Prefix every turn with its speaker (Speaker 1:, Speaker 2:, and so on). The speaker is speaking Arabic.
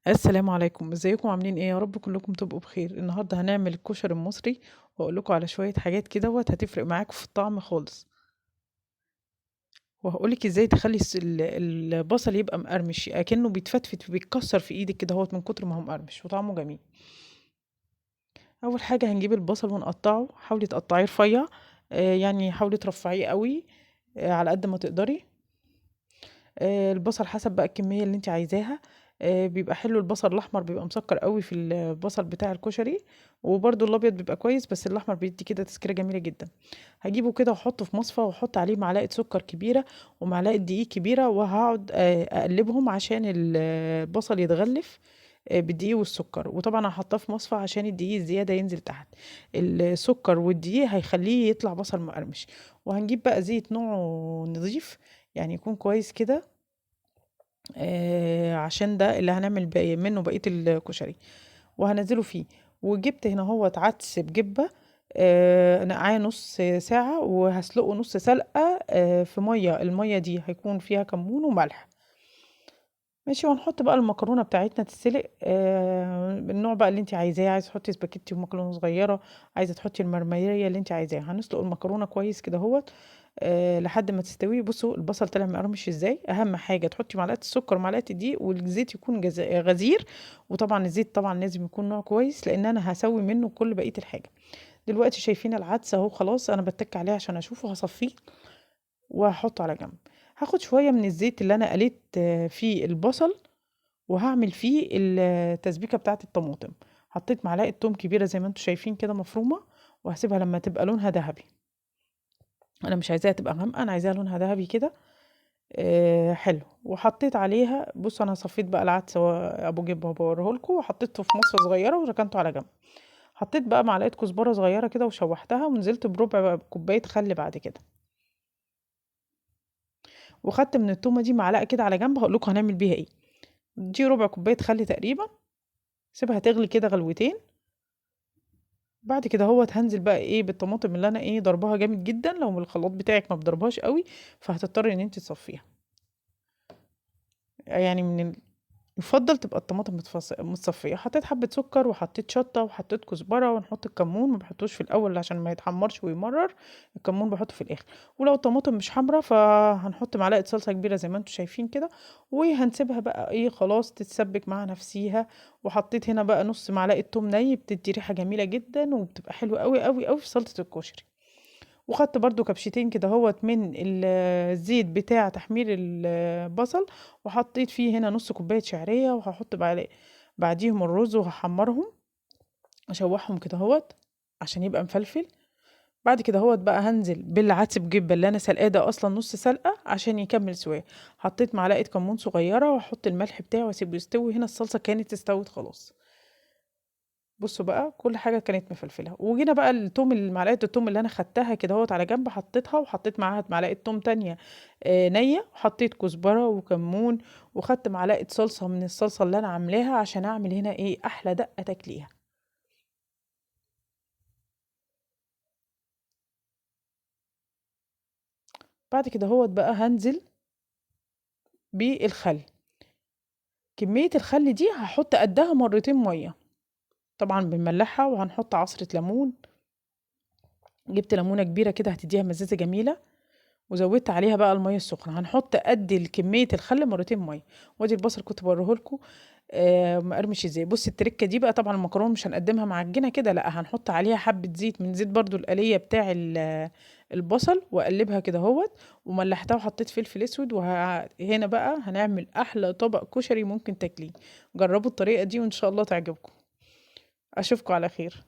Speaker 1: السلام عليكم، ازيكم عاملين ايه؟ يا رب كلكم تبقوا بخير. النهارده هنعمل الكشري المصري واقول لكم على شويه حاجات كده هتفرق معاكم في الطعم خالص. وهقول لك ازاي تخلي البصل يبقى مقرمش اكنه بيتفتفت وبيتكسر في ايدك كده من كتر ما هو مقرمش وطعمه جميل. اول حاجه هنجيب البصل ونقطعه، حاولي تقطعيه رفيع. يعني حاولي ترفعيه قوي، على قد ما تقدري. البصل حسب بقى الكمية اللي انت عايزاها. بيبقى حلو البصل الأحمر، بيبقى مسكر قوي في البصل بتاع الكشري. وبرده الأبيض بيبقى كويس، بس الأحمر بيدي كده تسكيرة جميلة جدا. هجيبه كده واحطه في مصفى واحط عليه معلقة سكر كبيرة ومعلقة دقيق كبيرة، وهقعد أقلبهم عشان البصل يتغلف بالدقيق والسكر. وطبعا هحطها في مصفى عشان الدقيق الزيادة ينزل تحت. السكر والدقيق هيخليه يطلع بصل مقرمش. وهنجيب بقى زيت نوعه نظيف، يعني يكون كويس كده، عشان ده اللي هنعمل منه بقية الكشري وهنزله فيه. وجبت هنا هو عدس بجبة، نقعاه نص ساعة وهسلقه نص سلقة في مية. المية دي هيكون فيها كمون وملح. ماشي. وهنحط بقى المكرونة بتاعتنا تتسلق، النوع بقى اللي انت عايزاه. عايزة تحطي سباكيتي ومكرونة صغيرة، عايزة تحطي المرمرية اللي انت عايزاها. هنسلق المكرونة كويس كده لحد ما تستوي. بصوا البصل طلع مقرمش ازاي. اهم حاجه تحطي معلقه السكر ومعلقه الدقيق، والزيت يكون غزير. وطبعا الزيت طبعا لازم يكون نوع كويس، لان انا هسوي منه كل بقيه الحاجه. دلوقتي شايفين العدس اهو، خلاص انا بتك عليه عشان اشوفه. هصفيه وهحطه على جنب. هاخد شويه من الزيت اللي انا قليت فيه البصل، وهعمل فيه التسبيكه بتاعه الطماطم. حطيت معلقه توم كبيره زي ما انتم شايفين كده مفرومه، وهسيبها لما تبقى لونها ذهبي. انا مش عايزاها تبقى غامقه، انا عايزاها لونها ذهبي كده. حلو. وحطيت عليها، بص انا صفيت بقى العدس ابو جبه بوريهولكوا، وحطيته في مصفى صغيره وركنته على جنب. حطيت بقى معلقه كزبره صغيره كده وشوحتها، ونزلت بربع كوبايه خل بعد كده. وخدت من التومه دي معلقه كده على جنب، هقول لكم هنعمل بيها ايه. دي ربع كوبايه خل تقريبا. سيبها تغلي كده غلوتين. بعد كده هنزل بقى ايه بالطماطم اللي انا ضربها جامد جدا. لو من الخلاط بتاعك ما بضربهاش قوي، فهتضطري ان انت تصفيها. يعني يفضل تبقى الطماطم متصفيه. حطيت حبه سكر وحطيت شطه وحطيت كزبره، ونحط الكمون. ما بحطوش في الاول عشان ما يتحمرش ويمرر. الكمون بحطه في الاخر. ولو الطماطم مش حمرا فهنحط معلقه صلصه كبيره زي ما انتم شايفين كده. وهنسيبها بقى خلاص تتسبك مع نفسيها. وحطيت هنا بقى نص معلقه توم ني، بتدي ريحه جميله جدا وبتبقى حلوه قوي قوي قوي في سلطه الكشري. وخدت برضو كبشتين كده من الزيت بتاع تحمير البصل، وحطيت فيه هنا نص كوباية شعرية. وهحط بعديهم الرز وهحمرهم، اشوحهم كده عشان يبقى مفلفل. بعد كده بقى هنزل بالعدس بجبة اللي انا سلقاه ده اصلا نص سلقة عشان يكمل سواه. حطيت معلقة كمون صغيرة واحط الملح بتاعه واسيبه يستوي. هنا الصلصة كانت استوت خلاص. بصوا بقى كل حاجة كانت مفلفلة. وجينا بقى معلقة التوم اللي انا خدتها كده على جنب، حطيتها وحطيت معاها معلقة توم تانية نية. وحطيت كزبرة وكمون. وخدت معلقة صلصة من الصلصة اللي انا عاملاها عشان اعمل هنا احلى دقة تاكليها. بعد كده بقى هنزل بالخل. كمية الخل دي هحط قدها مرتين مية. طبعا بنملحها. وهنحط عصرة ليمون. جبت ليمونة كبيرة كده هتديها مزازة جميلة. وزودت عليها بقى المية السخنة. هنحط قد كمية الخل مرتين مية. وادي البصل كنت بوريهولكوا مقرمش ازاي. بص التركة دي بقى، طبعا المكرونة مش هنقدمها معجنة كده، لا هنحط عليها حبة زيت من زيت برضو الآلية بتاع البصل، واقلبها كده وملحتها وحطيت فلفل اسود. وهنا بقى هنعمل احلى طبق كشري ممكن تاكليه. جربوا الطريقة دي وان شاء الله تعجبكم. اشوفكم على خير.